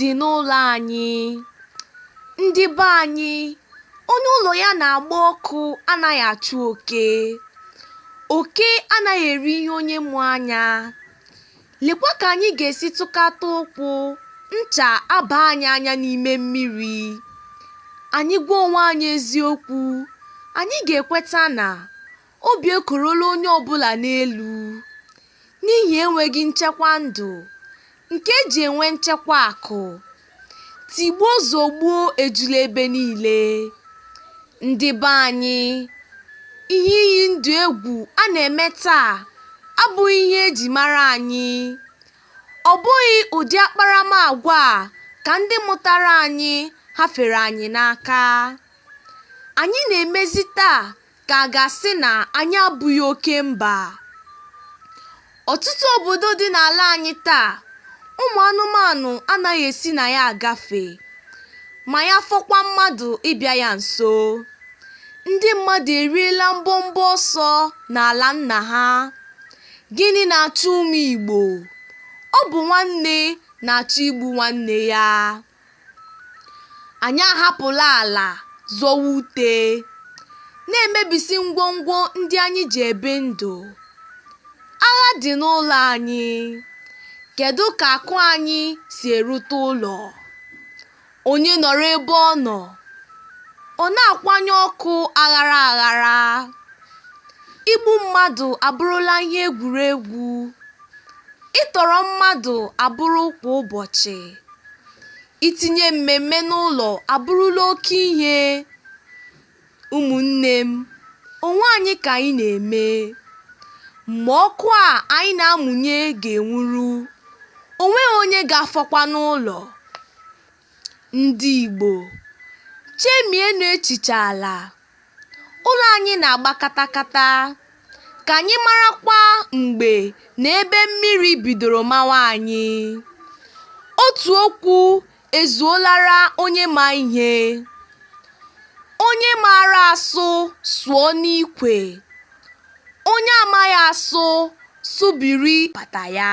dị n'ụlọ anyị. Ndị be anyị, onye ụlọ ya na-agba ọkụ anaghị achụ oke. Oke anaghị eri ihe onye mụ anya. Lekwa ka anyị ga-esi tụkata ụkwụ ncha aba anyị anya n'ime mmiri. Anyị gwa onwe anyị eziokwu, anyị ga-ekweta na obi ekorola onye ọbụla n'elu n'ihi enweghị nchekwa ndụ nke eji enwe nchekwa akụ. Tigbuo zọgbuo ejula ebe niile. Ndị be anyị, ihe iyi ndụ egwu a na-eme taa abụghị ihe eji mara anyị. Ọ bụghị ụdị akparamagwa a ka ndị mụtara anyị hafere anyị n'aka. Anyị na-emezi taa ka a ga-asị na anyị abụghị oke mba. Ọtụtụ obodo dị n'ala anyị taa, ụmụ anụmanụ anaghị esi na ya agafe, ma ya fọkwa mmadụ ịbịa ya nso. Ndị mmadụ eriela mbọmbọ ọsọ n'ala nna ha. Gịnị na-achọ ụmụ Igbo? Ọ bụ nwanne na-achọ igbu nwanne ya. Anyị ahapụla ala zọwa ute, na-emebisi ngwongwo ndị anyị ji ebi ndụ. Agha dị n'ụlọ anyị. Kedu ka akụ anyị si erute ụlọ? Onye nọrọ ebe ọ nọ, ọ na-akwanye ọkụ aghara aghara. Igbu mmadụ abụrụla ihe egwuregwu. Ịtọrọ mmadụ abụrụ kwa ụbọchị. Itinye mmemme n'ụlọ abụrụla oke ihe. Ụmụnne m, onwe anyị ka anyị na-eme. Mgbe ọkụ a anyị na-amụnye ga-enwuru, o nweghị onye ga-afọkwa n'ụlọ. Ndị Igbo, chemienụ echiche ala. Ụlọ anyị na-agba katakata. Ka anyị marakwa mgbe na ebe mmiri bidoro mawa anyị. Otu okwu ezuolara onye ma ihe. Onye maara asụ sụọ n'ikwe. Onye amaghị asụ sụbiri bata ya.